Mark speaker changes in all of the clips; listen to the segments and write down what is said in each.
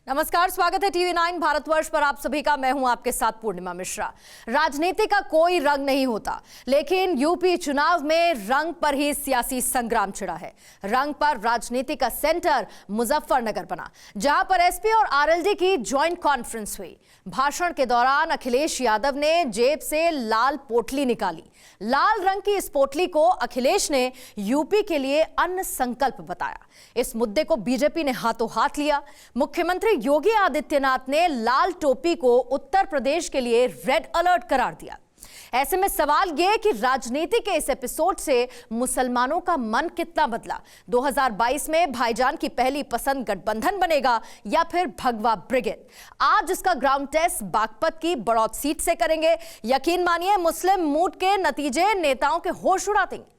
Speaker 1: नमस्कार, स्वागत है टीवी 9 भारतवर्ष पर आप सभी का। मैं हूं आपके साथ पूर्णिमा मिश्रा। राजनीति का कोई रंग नहीं होता, लेकिन यूपी चुनाव में रंग पर ही सियासी संग्राम छिड़ा है। रंग पर राजनीति का सेंटर मुजफ्फरनगर बना, जहां पर एसपी और आरएलडी की ज्वाइंट कॉन्फ्रेंस हुई। भाषण के दौरान अखिलेश यादव ने जेब से लाल पोटली निकाली। लाल रंग की इस पोटली को अखिलेश ने यूपी के लिए अन्न संकल्प बताया। इस मुद्दे को बीजेपी ने हाथों हाथ लिया। मुख्यमंत्री योगी आदित्यनाथ ने लाल टोपी को उत्तर प्रदेश के लिए रेड अलर्ट करार दिया। ऐसे में सवाल यह कि राजनीति के इस एपिसोड से मुसलमानों का मन कितना बदला। 2022 में भाईजान की पहली पसंद गठबंधन बनेगा या फिर भगवा ब्रिगेड। आज इसका ग्राउंड टेस्ट बागपत की बड़ौत सीट से करेंगे। यकीन मानिए, मुस्लिम मूड के नतीजे नेताओं के होश उड़ा देंगे।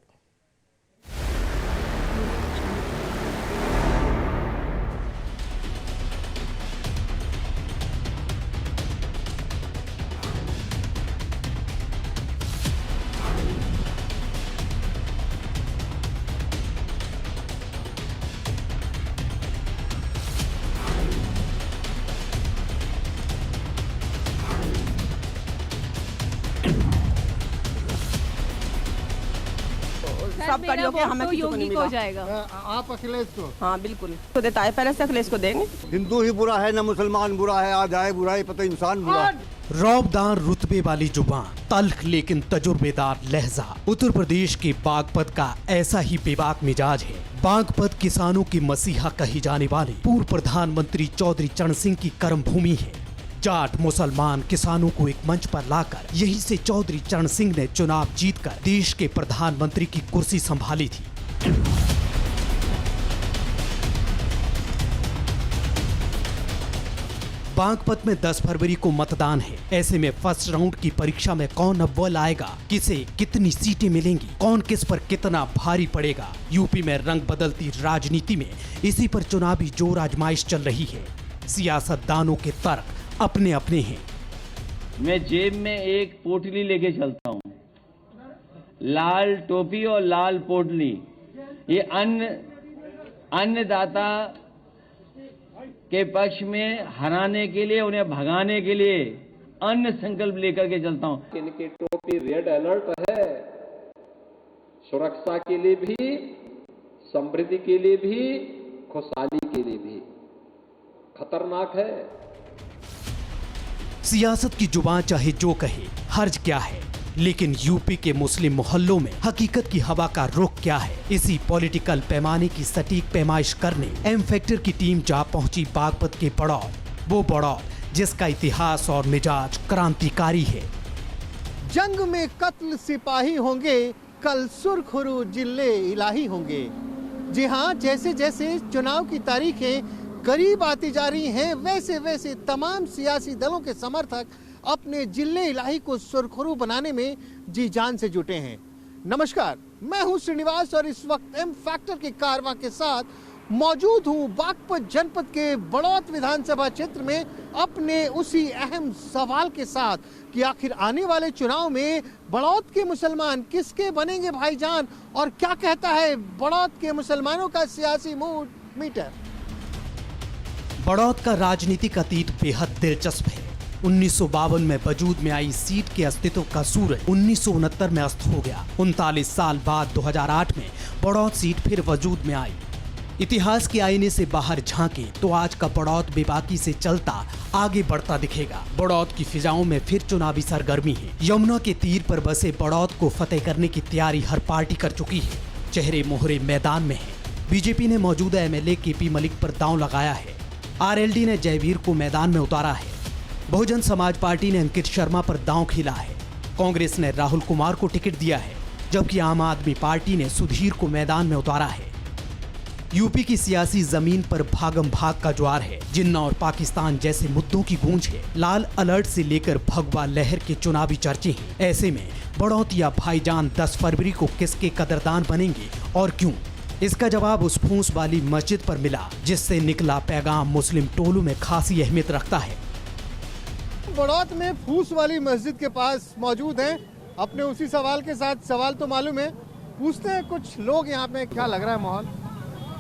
Speaker 2: सब करियो कि हमें
Speaker 3: तो योगी को जाएगा।
Speaker 4: आप अखिलेश को?
Speaker 2: हाँ बिल्कुल तो देता है, पहले से अखिलेश को देंगे।
Speaker 4: हिंदू ही बुरा है, न मुसलमान बुरा है। आज आए बुराई पता इंसान बुरा है।
Speaker 5: रौबदार रुतबे वाली जुबान, तल्ख लेकिन तजुर्बेदार लहजा। उत्तर प्रदेश के बागपत का ऐसा ही बेबाक मिजाज है। बागपत किसानों की मसीहा कही जाने वाले पूर्व प्रधानमंत्री चौधरी चरण सिंह की कर्म भूमि है। जाट मुसलमान किसानों को एक मंच पर लाकर यहीं से चौधरी चरण सिंह ने चुनाव जीतकर देश के प्रधानमंत्री की कुर्सी संभाली थी। बागपत में 10 फरवरी को मतदान है। ऐसे में फर्स्ट राउंड की परीक्षा में कौन अव्वल आएगा, किसे कितनी सीटें मिलेंगी, कौन किस पर कितना भारी पड़ेगा। यूपी में रंग बदलती राजनीति में इसी पर चुनावी जोर आजमाइश चल रही है। सियासतदानों के तर्क अपने अपने हैं।
Speaker 6: मैं जेब में एक पोटली लेके चलता हूँ, लाल टोपी और लाल पोटली। ये अन्नदाता के पक्ष में हराने के लिए, उन्हें भगाने के लिए अन्न संकल्प लेकर के चलता हूँ।
Speaker 7: इनकी टोपी रेड अलर्ट है, सुरक्षा के लिए भी, समृद्धि के लिए भी, खुशहाली के लिए भी खतरनाक है।
Speaker 5: सियासत की जुबान चाहे जो कहे, हर्ज क्या है, लेकिन यूपी के मुस्लिम मोहल्लों में हकीकत की हवा का रुख क्या है। इसी पॉलिटिकल पैमाने की सटीक पैमाइश करने एम फैक्टर की टीम जा पहुंची बागपत के बड़ौत। वो बड़ौत जिसका इतिहास और मिजाज क्रांतिकारी है।
Speaker 8: जंग में कत्ल सिपाही होंगे, कल सुरखरू जिले इलाही होंगे। जी हाँ, जैसे जैसे चुनाव की तारीखें करीब आती जा रही हैं, वैसे वैसे तमाम सियासी दलों के समर्थक अपने जिले इलाही को सुरखरू बनाने में जी जान से जुटे हैं। नमस्कार, मैं हूं श्रीनिवास और इस वक्त एम फैक्टर के कारवां के साथ मौजूद हूं बागपत जनपद के बड़ौत विधानसभा क्षेत्र में अपने उसी अहम सवाल के साथ कि आखिर आने वाले चुनाव में बड़ौत के मुसलमान किसके बनेंगे भाईजान, और क्या कहता है बड़ौत के मुसलमानों का सियासी मूड मीटर।
Speaker 5: बड़ौत का राजनीतिक अतीत बेहद दिलचस्प है। 1952 में वजूद में आई सीट के अस्तित्व का सूरज 1969 में अस्त हो गया। 39 साल बाद 2008 में बड़ौत सीट फिर वजूद में आई। इतिहास के आईने से बाहर झांके तो आज का बड़ौत बेबाकी से चलता आगे बढ़ता दिखेगा। बड़ौत की फिजाओं में फिर चुनावी सरगर्मी है। यमुना के तीर पर बसे बड़ौत को फतेह करने की तैयारी हर पार्टी कर चुकी है। चेहरे मोहरे मैदान में है। बीजेपी ने मौजूदा एमएलए केपी मलिक पर दांव लगाया है। आरएलडी ने जयवीर को मैदान में उतारा है। बहुजन समाज पार्टी ने अंकित शर्मा पर दांव खेला है। कांग्रेस ने राहुल कुमार को टिकट दिया है, जबकि आम आदमी पार्टी ने सुधीर को मैदान में उतारा है। यूपी की सियासी जमीन पर भागम भाग का ज्वार है। जिन्ना और पाकिस्तान जैसे मुद्दों की गूंज है। लाल अलर्ट से लेकर भगवा लहर के चुनावी चर्चे हैं। ऐसे में बड़ौत या भाईजान 10 फरवरी को किसके कदरदान बनेंगे और क्यों, इसका जवाब उस फूस वाली मस्जिद पर मिला जिससे निकला पैगाम मुस्लिम टोलू में खासी अहमियत रखता है।
Speaker 8: बड़ौत में फूस वाली मस्जिद के पास मौजूद हैं। अपने उसी सवाल के साथ सवाल तो मालूम है, पूछते हैं कुछ लोग यहाँ पे, क्या लग रहा है माहौल?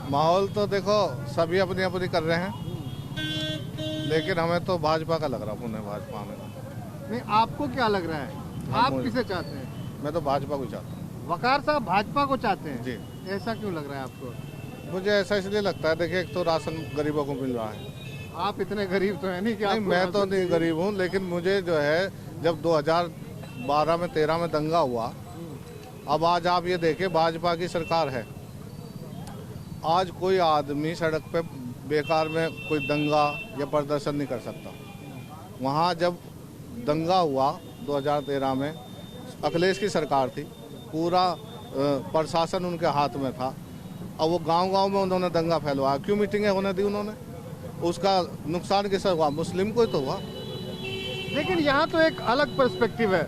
Speaker 4: माहौल तो देखो सभी अपनी अपनी कर रहे हैं।
Speaker 3: लेकिन हमें तो भाजपा का लग रहा, पुणे भाजपा में।
Speaker 8: नहीं, आपको क्या लग रहा है, आप किसे चाहते हैं?
Speaker 3: मैं तो भाजपा को चाहता हूँ।
Speaker 8: वकार साहब भाजपा को चाहते हैं
Speaker 3: जी।
Speaker 8: ऐसा क्यों लग रहा है आपको?
Speaker 3: मुझे ऐसा इसलिए लगता है, देखिए एक तो राशन गरीबों को मिल रहा है।
Speaker 8: आप इतने गरीब तो है नहीं कि
Speaker 3: नहीं,
Speaker 8: आपको
Speaker 3: मैं तो
Speaker 8: राशन
Speaker 3: नहीं गरीब हूँ, लेकिन मुझे जो है जब 2012 में 13 में दंगा हुआ, अब आज आप ये देखिए भाजपा की सरकार है, आज कोई आदमी सड़क पे बेकार में कोई दंगा या प्रदर्शन नहीं कर सकता। वहाँ जब दंगा हुआ 2013 में, अखिलेश की सरकार थी, पूरा प्रशासन उनके हाथ में था। अब वो गांव-गांव में उन्होंने दंगा फैलवाया, क्यों मीटिंगें होने दी उन्होंने? उसका नुकसान किससे हुआ? मुस्लिम को ही तो हुआ।
Speaker 8: लेकिन यहाँ तो एक अलग पर्सपेक्टिव है।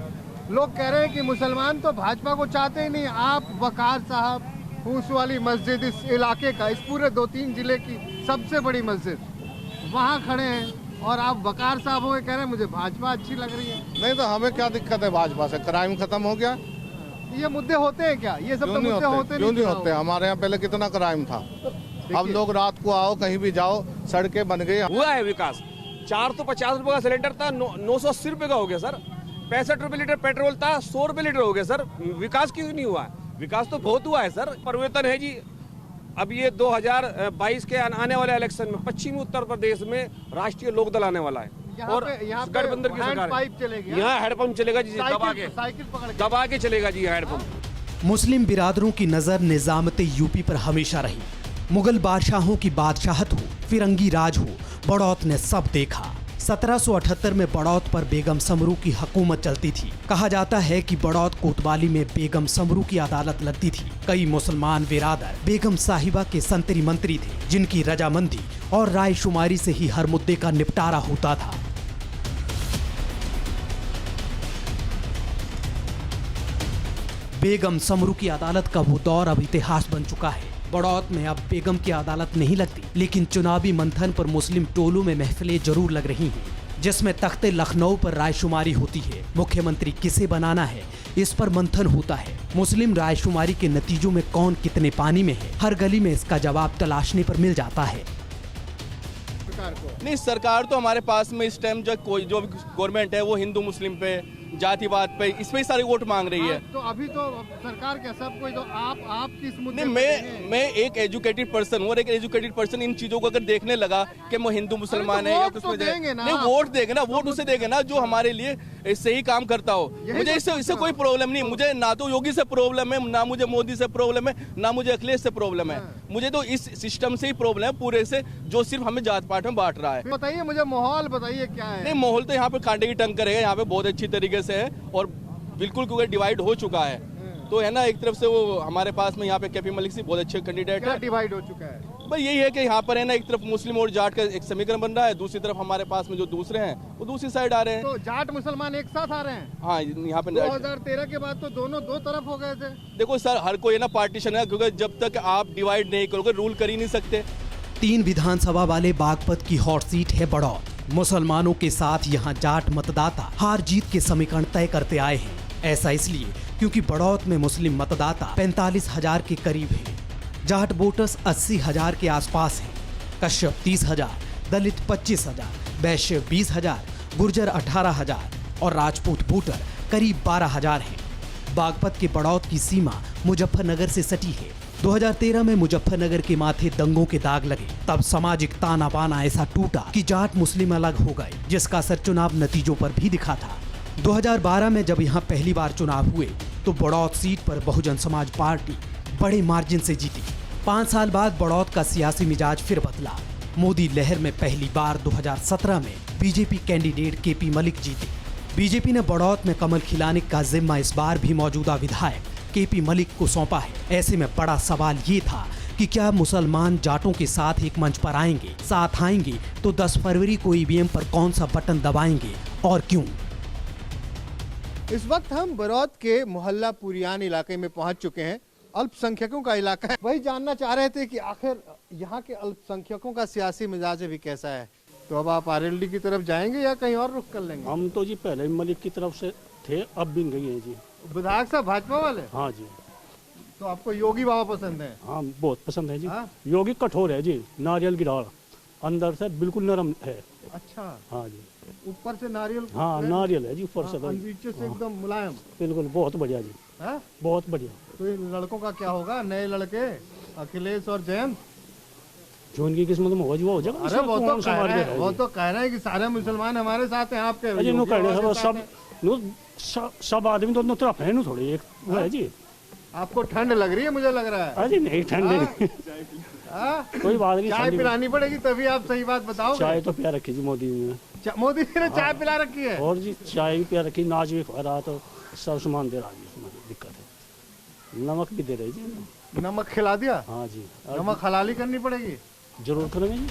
Speaker 8: लोग कह रहे हैं कि मुसलमान तो भाजपा को चाहते ही नहीं। आप वकार साहब, फूस वाली मस्जिद इस इलाके का, इस पूरे 2-3 जिले की सबसे बड़ी मस्जिद, वहाँ खड़े हैं और आप वकार साहब हो कह रहे हैं मुझे भाजपा अच्छी लग रही है।
Speaker 3: नहीं तो हमें क्या दिक्कत है भाजपा से? क्राइम खत्म हो गया।
Speaker 8: ये मुद्दे होते हैं क्या? ये सब तो मुद्दे होते
Speaker 3: क्यों नहीं होते? हमारे यहाँ पहले कितना क्राइम था। अब लोग रात को आओ, कहीं भी जाओ, सड़कें बन गई।
Speaker 9: हुआ है विकास। 450 रुपए का सिलेंडर था, 980 रुपए का हो गया सर। 65 रुपए लीटर पेट्रोल था, 100 रुपए लीटर हो गया सर। विकास क्यों नहीं हुआ? विकास तो बहुत हुआ है सर। परिवर्तन है जी। अब ये 2022 के आने वाले इलेक्शन में पश्चिमी उत्तर प्रदेश में राष्ट्रीय लोकदल आने वाला है और गठबंधन की सरकार है। यहाँ हैंडपंप चलेगा जी, दबा के चलेगा जी हैंडपंप।
Speaker 5: मुस्लिम बिरादरों की नजर निजामते यूपी पर हमेशा रही। मुगल बादशाहों की बादशाहत हो, फिरंगी राज हो, बड़ौत ने सब देखा। 1778 में बड़ौत पर बेगम समरू की हुकूमत चलती थी। कहा जाता है कि बड़ौत कोतवाली में बेगम समरू की अदालत लगती थी। कई मुसलमान बिरादर बेगम साहिबा के संतरी मंत्री थे, जिनकी रजामंदी और रायशुमारी से ही हर मुद्दे का निपटारा होता था। बेगम समरू की अदालत का वो दौर अब इतिहास बन चुका है। बड़ौत में अब बेगम की अदालत नहीं लगती, लेकिन चुनावी मंथन पर मुस्लिम टोलों में महफिलें जरूर लग रही हैं, जिसमें तख्ते लखनऊ पर रायशुमारी होती है। मुख्यमंत्री किसे बनाना है, इस पर मंथन होता है। मुस्लिम रायशुमारी के नतीजों में कौन कितने पानी में है, हर गली में इसका जवाब तलाशने पर मिल जाता है।
Speaker 9: नहीं, सरकार तो हमारे पास में इस टाइम जो गवर्नमेंट है वो हिंदू मुस्लिम पे, जातिवाद पे, इसमें ही सारी वोट मांग रही है।
Speaker 8: तो अभी तो सरकार क्या सब कोई, तो आप किस मुद्दे?
Speaker 9: नहीं, मैं एक एजुकेटेड पर्सन हूँ और एक एजुकेटेड पर्सन इन चीजों को अगर देखने लगा कि वो हिंदू मुसलमान है या कुछ में नहीं, वोट देंगे ना, वोट उसे देंगे ना जो हमारे लिए सही काम करता हो। मुझे इससे कोई प्रॉब्लम नहीं। मुझे ना तो योगी से प्रॉब्लम है, ना मुझे मोदी से प्रॉब्लम है, ना मुझे अखिलेश से प्रॉब्लम है। मुझे तो इस सिस्टम से ही प्रॉब्लम है पूरे से, जो सिर्फ हमें जात पात में बांट रहा है।
Speaker 8: बताइए मुझे, माहौल बताइए क्या है?
Speaker 9: नहीं, माहौल तो यहाँ पे कांटे की टक्कर है, यहाँ पे बहुत अच्छी तरीके से है और बिल्कुल क्योंकि डिवाइड हो चुका है। तो है ना, एक तरफ से वो हमारे पास में यहाँ पे केपी मलिक सी बहुत अच्छे कैंडिडेट है।
Speaker 8: डिवाइड हो चुका है
Speaker 9: भाई यही है कि यहाँ पर है ना, एक तरफ मुस्लिम और जाट का एक समीकरण बन रहा है, दूसरी तरफ हमारे पास में जो दूसरे हैं वो दूसरी साइड आ रहे हैं।
Speaker 8: तो जाट मुसलमान एक साथ आ रहे हैं?
Speaker 9: हाँ, यहाँ पे
Speaker 8: 2013 के बाद तो दोनों दो तरफ हो गए थे।
Speaker 9: देखो सर, हर कोई ना पार्टीशन है, क्योंकि जब तक आप डिवाइड नहीं करोगे रूल कर ही नहीं सकते।
Speaker 5: 3 विधानसभा वाले बागपत की हॉट सीट है बड़ौत। मुसलमानों के साथ यहाँ जाट मतदाता हार जीत के समीकरण तय करते आए हैं। ऐसा इसलिए क्योंकि बड़ौत में मुस्लिम मतदाता 45,000 के करीब हैं, जाट वोटर्स 80,000 के आसपास हैं, कश्यप 30,000, दलित 25,000, वैश्य 20,000, गुर्जर 18,000 और राजपूत वोटर करीब 12,000 हैं। बागपत के बड़ौत की सीमा मुजफ्फरनगर से सटी है। 2013 में मुजफ्फरनगर के माथे दंगों के दाग लगे, तब सामाजिक ताना बाना ऐसा टूटा कि जाट मुस्लिम अलग हो गए, जिसका असर चुनाव नतीजों पर भी दिखा था। 2012 में जब यहाँ पहली बार चुनाव हुए तो बड़ौत सीट पर बहुजन समाज पार्टी बड़े मार्जिन से जीती। 5 साल बाद बड़ौत का सियासी मिजाज फिर बदला। मोदी लहर में पहली बार 2017 में बीजेपी कैंडिडेट केपी मलिक जीते। बीजेपी ने बड़ौत में कमल खिलाने का जिम्मा इस बार भी मौजूदा विधायक केपी मलिक को सौंपा है। ऐसे में बड़ा सवाल ये था कि क्या मुसलमान जाटों के साथ एक मंच पर आएंगे, साथ आएंगे तो 10 फरवरी को ईवीएम पर कौन सा बटन दबाएंगे और क्यों।
Speaker 8: इस वक्त हम बड़ौत के मोहल्ला पुरियान इलाके में पहुंच चुके हैं। अल्पसंख्यकों का इलाका है। वही जानना चाह रहे थे कि आखिर यहाँ के अल्पसंख्यकों का सियासी मिजाज भी कैसा है। तो अब आप आरएलडी की तरफ जाएंगे या कहीं और रुख कर लेंगे?
Speaker 10: हम तो जी पहले मलिक की तरफ से थे, अब भी गई है जी।
Speaker 8: विधायक साहब भाजपा वाले?
Speaker 10: हाँ जी।
Speaker 8: तो आपको योगी बाबा पसंद है?
Speaker 10: हाँ, बहुत पसंद है जी। योगी कठोर है जी, नारियल की डाल अंदर से बिल्कुल नरम है।
Speaker 8: अच्छा,
Speaker 10: हाँ जी।
Speaker 8: ऊपर से नारियल,
Speaker 10: हाँ नारियल है जी ऊपर से,
Speaker 8: और नीचे से एकदम मुलायम।
Speaker 10: बिल्कुल बहुत बढ़िया जी,
Speaker 8: है
Speaker 10: बहुत बढ़िया।
Speaker 8: तो इन लड़कों का क्या होगा, नए लड़के अखिलेश और जयंत?
Speaker 10: जो उनकी किस्मत में होगा जी वो हो जाएगा।
Speaker 8: अरे वो
Speaker 10: इसमें
Speaker 8: तो
Speaker 10: कौन सा
Speaker 8: कह
Speaker 10: मार
Speaker 8: रहे
Speaker 10: के
Speaker 8: हैं, वो
Speaker 10: रहेगी?
Speaker 8: तो कह रहे हैं कि सारे मुसलमान हमारे साथ हैं आपके।
Speaker 10: अजी नो कह रहे हैं सब आदमी तो तरफ है थोड़ी, एक वो है जी।
Speaker 8: आपको ठंड लग रही है, मुझे लग रहा है।
Speaker 10: अजी नहीं ठंड नहीं, कोई बात नहीं।
Speaker 8: चाय पिलानी पड़ेगी तभी आप सही बात बताओ।
Speaker 10: चाय तो पिला रखी जी मोदी ने,
Speaker 8: मोदी जी ने चाय पिला रखी है।
Speaker 10: और जी चाय भी पिला रखी, नाच भी खा रहा, तो सब सामान दे रहा जी, उसमें दिक्कत है। नमक भी दे रहे जी।
Speaker 8: नमक खिला दिया?
Speaker 10: हाँ जी,
Speaker 8: नमक हलाली करनी पड़ेगी।
Speaker 10: जरूर करेंगे जी।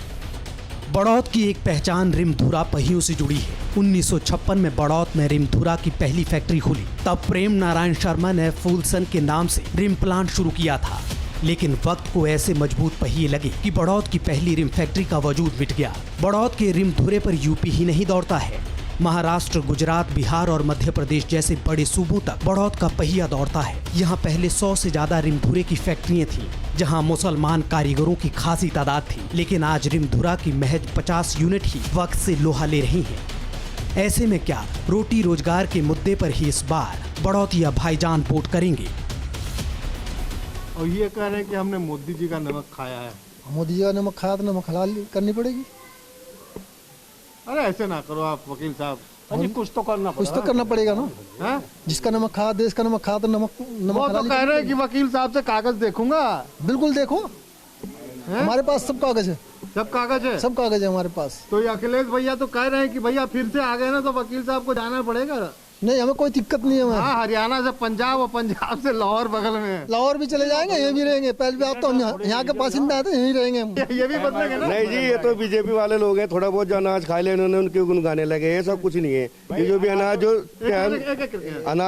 Speaker 5: बड़ौत की एक पहचान रिमधुरा पहियों से जुड़ी है। 1956 में बड़ौत में रिमधुरा की पहली फैक्ट्री खुली। तब प्रेम नारायण शर्मा ने फूलसन के नाम से रिम प्लांट शुरू किया था, लेकिन वक्त को ऐसे मजबूत पहिए लगे कि बड़ौत की पहली रिम फैक्ट्री का वजूद मिट गया। बड़ौत के रिमधुरे पर यूपी ही नहीं दौड़ता है, महाराष्ट्र, गुजरात, बिहार और मध्य प्रदेश जैसे बड़े सूबों तक बड़ौत का पहिया दौड़ता है। यहाँ पहले 100 से ज्यादा रिमधुरे की फैक्ट्रियां थीं, जहाँ मुसलमान कारीगरों की खासी तादाद थी, लेकिन आज रिमधुरा की महज 50 यूनिट ही वक्त से लोहा ले रही हैं। ऐसे में क्या रोटी रोजगार के मुद्दे पर ही इस बार बड़ौतिया भाईजान वोट करेंगे?
Speaker 8: और ये कह रहे हैं कि हमने मोदी जी का नमक खाया है।
Speaker 11: मोदी जी का नमक खाया तो नमक हलाल करनी पड़ेगी।
Speaker 8: अरे ऐसे ना करो आप वकील साहब,
Speaker 10: अजी कुछ तो करना
Speaker 11: कुछ तो करना पड़ेगा ना।
Speaker 8: हैं?
Speaker 11: जिसका नमक खा, देश का नमक खा, तो नमक
Speaker 8: वो तो
Speaker 11: हलाल
Speaker 8: कह रहे हैं कि वकील साहब से कागज देखूंगा।
Speaker 11: बिल्कुल देखो, हमारे पास सब कागज है,
Speaker 8: सब कागज है,
Speaker 11: सब कागज है हमारे पास।
Speaker 8: तो ये अखिलेश भैया तो कह रहे हैं कि भैया फिर से आ गए ना तो वकील साहब को जाना पड़ेगा।
Speaker 11: नहीं, हमें कोई दिक्कत नहीं है।
Speaker 8: हाँ, हरियाणा से पंजाब और पंजाब से लाहौर बगल में।
Speaker 11: लाहौर भी चले जाएंगे, यहीं भी रहेंगे। पहले भी आप तो हम यहाँ के बासिंदा आते, यहीं रहेंगे हम।
Speaker 8: ये भी बदलेंगे ना?
Speaker 9: नहीं जी, ये तो बीजेपी वाले लोग हैं, थोड़ा बहुत जो अनाज खा ले उन्होंने उनके गुन गाने लगे। ये सब कुछ नहीं है। ये जो भी अनाज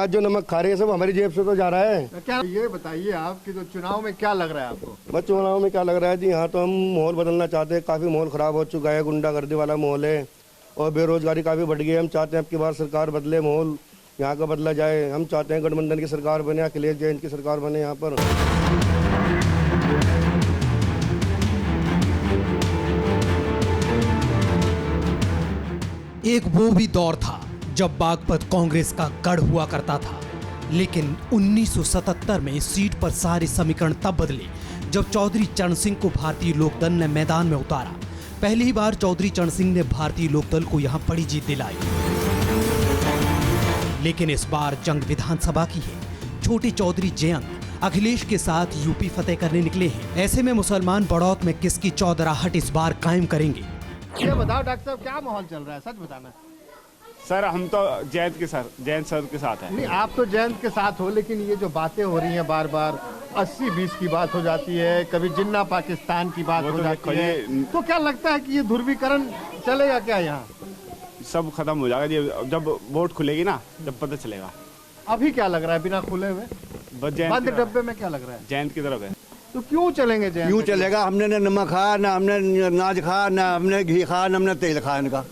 Speaker 9: जो नमक खा रहे हैं सब हमारी जेब से तो जा रहा है।
Speaker 8: क्या ये बताइए आप कि जो चुनाव में क्या लग रहा है आपको?
Speaker 9: बस चुनाव में क्या लग रहा है जी, यहाँ तो हम माहौल बदलना चाहते हैं। काफी माहौल खराब हो चुका है, गुंडागर्दी वाला माहौल है और बेरोजगारी काफी बढ़ गई है। हम चाहते हैं अब की बार सरकार बदले, माहौल यहाँ का बदला जाए। हम चाहते हैं गठबंधन की सरकार बने, अखिलेश जयंत की सरकार बने यहाँ पर।
Speaker 5: एक वो भी दौर था जब बागपत कांग्रेस का गढ़ हुआ करता था, लेकिन 1977 में इस सीट पर सारे समीकरण तब बदले जब चौधरी चरण सिंह को भारतीय लोकदल ने मैदान में उतारा। पहली बार चौधरी चरण सिंह ने भारतीय लोकदल को यहाँ बड़ी जीत दिलाई, लेकिन इस बार जंग विधानसभा की है। छोटे चौधरी जयंत अखिलेश के साथ यूपी फतेह करने निकले हैं। ऐसे में मुसलमान बड़ौत में किसकी चौधराहट इस बार कायम करेंगे?
Speaker 8: ये बताओ डॉक्टर साहब, क्या माहौल चल रहा है, सच बताना।
Speaker 9: सर हम तो जयंत सर के साथ हैं।
Speaker 8: नहीं, आप तो जयंत के साथ हो, लेकिन ये जो बातें हो रही हैं बार बार 80-20 की बात हो जाती है, कभी जिन्ना पाकिस्तान की बात हो जाती है, तो क्या लगता है कि ये ध्रुवीकरण चलेगा क्या यहाँ?
Speaker 9: सब खत्म हो जाएगा जी, जब वोट खुलेगी ना जब पता चलेगा।
Speaker 8: अभी क्या लग रहा है बिना खुले हुए बंद डब्बे में? क्या लग रहा है
Speaker 9: जयंत की तरफ है।
Speaker 8: तो क्यों चलेंगे जयंत?
Speaker 4: क्यों चलेगा? हमने न नमक खाया, ना हमने अनाज खाया, ना हमने घी खाया, ना हमने तेल खाया इनका।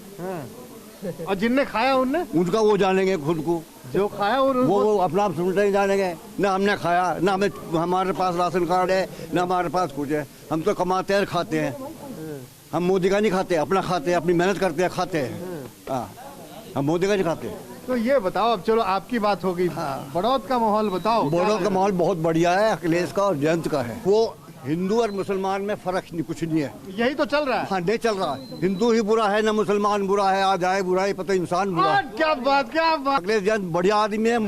Speaker 8: और जिनने खाया उनने,
Speaker 4: उनका वो जानेंगे खुद को,
Speaker 8: जो खाया
Speaker 4: वो अपना आप सुनते ही जानेंगे। ना हमने खाया, ना हमें, हमारे पास राशन कार्ड है, ना हमारे पास कुछ है। हम तो कमाते हैं, खाते हैं। हम मोदी का नहीं खाते, अपना खाते हैं, अपनी मेहनत करते हैं, खाते हैं। हम मोदी का नहीं खाते।
Speaker 8: तो ये बताओ, अब चलो आपकी बात होगी, बड़ौत का माहौल बताओ।
Speaker 4: बड़ौत का माहौल बहुत बढ़िया है, अखिलेश का और जयंत का है। वो हिंदू और मुसलमान में फर्क नहीं, कुछ नहीं है।
Speaker 8: यही तो चल रहा है।
Speaker 4: हाँ, नहीं चल रहा है। हिंदू ही बुरा है, ना मुसलमान बुरा है। आज आए बुराई पता इंसान बुरा है।
Speaker 8: क्या बात, क्या बात।
Speaker 4: अखिलेश जयंत बढ़िया आदमी है।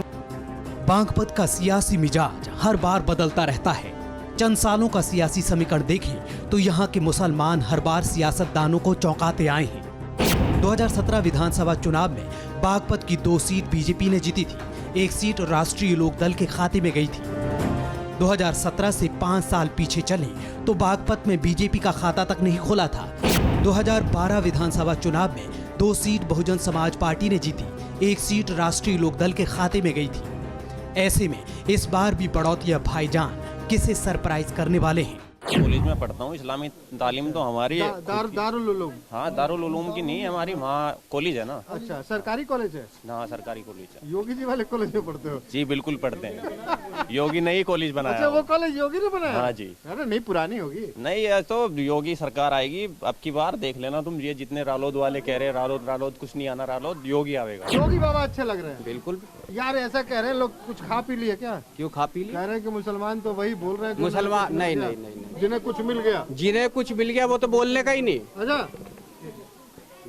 Speaker 5: बागपत का सियासी मिजाज हर बार बदलता रहता है। चंद सालों का सियासी समीकरण देखें तो यहाँ के मुसलमान हर बार सियासतदानों को चौंकाते आए हैं। 2017 विधानसभा चुनाव में बागपत की 2 सीट बीजेपी ने जीती थी, 1 सीट राष्ट्रीय लोकदल के खाते में गई थी। 2017 से 5 साल पीछे चले तो बागपत में बीजेपी का खाता तक नहीं खुला था। 2012 विधानसभा चुनाव में 2 सीट बहुजन समाज पार्टी ने जीती, 1 सीट राष्ट्रीय लोकदल के खाते में गई थी। ऐसे में इस बार भी बड़ौतिया भाईजान किसे सरप्राइज करने वाले हैं?
Speaker 12: कॉलेज में पढ़ता हूँ। इस्लामी तालीम तो हमारी
Speaker 8: दारुल उलूम।
Speaker 12: हाँ, दारुल उलूम की नहीं है हमारी, वहाँ कॉलेज है ना।
Speaker 8: अच्छा, सरकारी कॉलेज है?
Speaker 12: हाँ, सरकारी कॉलेज है।
Speaker 8: योगी जी वाले कॉलेज में पढ़ते हो?
Speaker 12: जी बिल्कुल पढ़ते हैं। योगी ने ही कॉलेज बनाया।
Speaker 8: अच्छा, वो कॉलेज योगी ने बनाया?
Speaker 12: हाँ जी।
Speaker 8: अरे नहीं, पुरानी होगी।
Speaker 12: नहीं, ये तो योगी सरकार आएगी अब की बार, देख लेना तुम। ये जितने रालोद वाले कह रहे हैं रालोद कुछ नहीं आना, रालोद योगी आवेगा।
Speaker 8: योगी बाबा अच्छे लग रहे हैं?
Speaker 12: बिल्कुल।
Speaker 8: यार ऐसा कह रहे हैं लोग, कुछ खा पी लिए क्या?
Speaker 12: क्यों खा पी लिए?
Speaker 8: कह रहे हैं कि मुसलमान तो वही बोल रहे हैं।
Speaker 12: मुसलमान नहीं,
Speaker 8: जिन्हें कुछ मिल गया।
Speaker 12: जिन्हें कुछ मिल गया वो तो बोलने का ही नहीं।
Speaker 8: अच्छा,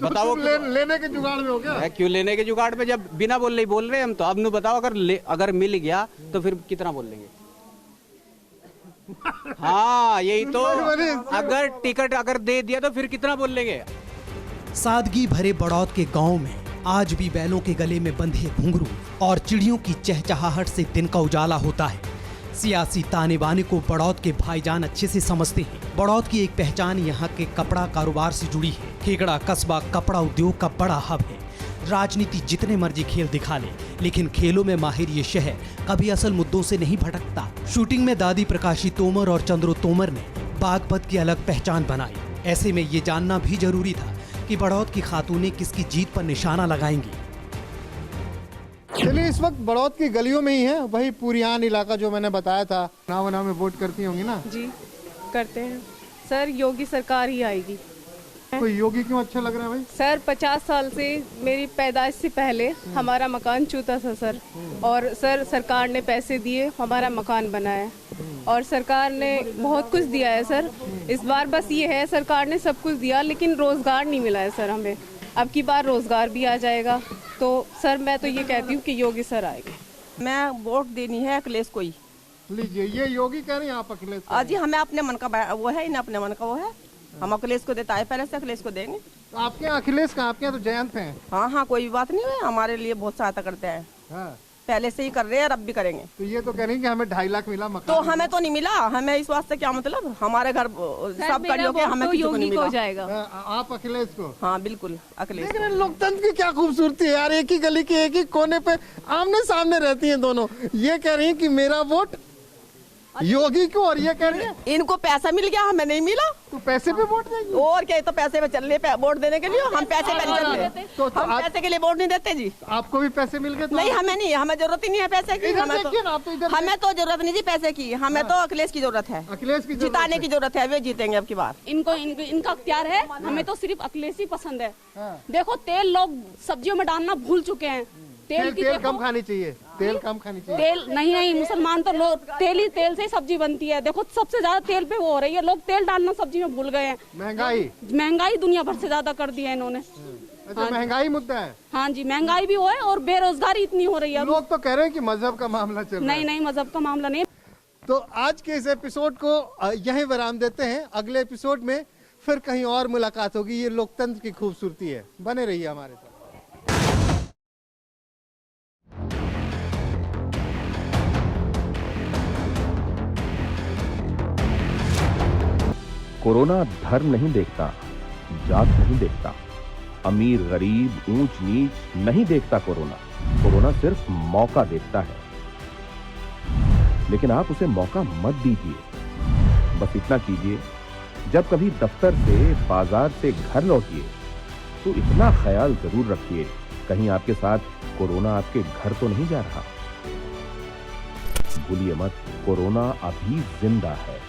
Speaker 12: बताओ
Speaker 8: लेने के जुगाड़ में हो गया?
Speaker 12: क्यों लेने के जुगाड़ में, जब बिना बोल रहे हम तो। अब नु बताओ, अगर मिल गया तो फिर कितना बोल लेंगे? हाँ यही तो, अगर टिकट अगर दे दिया तो फिर कितना बोल लेंगे?
Speaker 5: सादगी भरे बड़ौत के गांव में आज भी बैलों के गले में बंधे घुंघरू और चिड़ियों की चहचहाहट से दिन का उजाला होता है। सियासी ताने बाने को बड़ौत के भाईजान अच्छे से समझते हैं। बड़ौत की एक पहचान यहाँ के कपड़ा कारोबार से जुड़ी है। खेकड़ा कस्बा कपड़ा उद्योग का बड़ा हब है। राजनीति जितने मर्जी खेल दिखा ले, लेकिन खेलों में माहिर ये शहर कभी असल मुद्दों से नहीं भटकता। शूटिंग में दादी प्रकाशी तोमर और चंद्रो तोमर ने बागपत की अलग पहचान बनाई। ऐसे में ये जानना भी जरूरी था कि बड़ौत की खातूनें किसकी जीत पर निशाना लगाएंगी।
Speaker 8: चलिए, इस वक्त बड़ौत की गलियों में ही है, वही पुरियान इलाका जो मैंने बताया था। चुनाव में वोट करती होंगी ना?
Speaker 2: जी करते हैं सर, योगी सरकार ही आएगी।
Speaker 8: तो योगी क्यों अच्छा लग रहा है भाई?
Speaker 2: सर 50 साल से, मेरी पैदाइश से पहले हमारा मकान चूता था सर, और सर सरकार ने पैसे दिए, हमारा मकान बनाया, और सरकार ने बहुत कुछ दिया है सर। इस बार बस ये है, सरकार ने सब कुछ दिया लेकिन रोजगार नहीं मिला है सर हमें। अब की बार रोजगार भी आ जाएगा, तो सर मैं तो ये कहती हूँ कि योगी सर आएंगे।
Speaker 13: मैं वोट देनी है अखिलेश को ही।
Speaker 8: लीजिए, ये योगी कह रहे हैं, आप अखिलेश?
Speaker 13: जी, हमें अपने मन का वो है, इन्हें अपने मन का वो है। हम अखिलेश को देता है, पहले से अखिलेश को देंगे।
Speaker 8: तो आपके यहाँ अखिलेश का, आपके यहाँ तो जयंत हैं।
Speaker 13: हाँ, कोई बात नहीं है, हमारे लिए बहुत सहायता करते हैं।
Speaker 8: हाँ।
Speaker 13: पहले से ही कर रहे हैं और अब भी करेंगे।
Speaker 8: तो ये तो कह रही कि हमें 2.5 लाख मिला मकान।
Speaker 13: तो हमें तो नहीं मिला, हमें इस वास्ते क्या मतलब, हमारे घर सब कड़ियों के हमें किसी को नहीं मिला।
Speaker 2: जाएगा।
Speaker 8: आप अखिलेश को?
Speaker 13: हाँ बिल्कुल अखिलेश।
Speaker 8: लेकिन लोकतंत्र की क्या खूबसूरती है यार, एक ही गली के एक ही कोने पे आमने सामने रहती हैं दोनों। ये कह रही है कि मेरा वोट योगी को, और ये कह रही है
Speaker 13: इनको पैसा मिल गया, हमें नहीं मिला।
Speaker 8: तो पैसे पे वोट देंगे?
Speaker 13: और क्या, तो पैसे पे चल रहे वोट देने के लिए, हम पैसे पे नहीं चल रहे।
Speaker 8: तो
Speaker 13: हम पैसे के लिए वोट नहीं देते जी।
Speaker 8: आपको भी पैसे मिल गए?
Speaker 13: नहीं, हमें नहीं, हमें जरूरत ही नहीं है पैसे की। हमें तो जरूरत नहीं जी पैसे की, हमें तो अखिलेश की जरूरत है।
Speaker 8: अखिलेश की
Speaker 13: जिताने की जरूरत है, वे जीतेंगे अब की बार।
Speaker 2: इनका अख्तियार है, हमें तो सिर्फ अखिलेश ही पसंद है। देखो, तेल लोग सब्जियों में डालना भूल चुके हैं।
Speaker 8: तेल कम खानी चाहिए, तेल कम खानी चाहिए।
Speaker 2: तेल नहीं, मुसलमान तो लोग तेल से ही सब्जी बनती है। देखो, सबसे ज्यादा तेल पे वो हो रही है, लोग तेल डालना सब्जी में भूल गए हैं। महंगाई दुनिया भर से ज्यादा कर दी है इन्होंने।
Speaker 8: अच्छा, महंगाई मुद्दा है?
Speaker 2: हाँ जी, महंगाई भी हो है और बेरोजगारी इतनी हो रही है।
Speaker 8: लोग तो कह रहे हैं कि मजहब का मामला चल रहा है।
Speaker 2: नहीं, मजहब का मामला नहीं।
Speaker 8: तो आज के इस एपिसोड को यहीं विराम देते हैं। अगले एपिसोड में फिर कहीं और मुलाकात होगी। ये लोकतंत्र की खूबसूरती है। बने रहिए हमारे साथ।
Speaker 14: कोरोना धर्म नहीं देखता, जात नहीं देखता, अमीर गरीब ऊंच नीच नहीं देखता। कोरोना सिर्फ मौका देखता है, लेकिन आप उसे मौका मत दीजिए। बस इतना कीजिए, जब कभी दफ्तर से, बाजार से घर लौटिए तो इतना ख्याल जरूर रखिए, कहीं आपके साथ कोरोना आपके घर तो नहीं जा रहा। भूलिए मत, कोरोना अभी जिंदा है।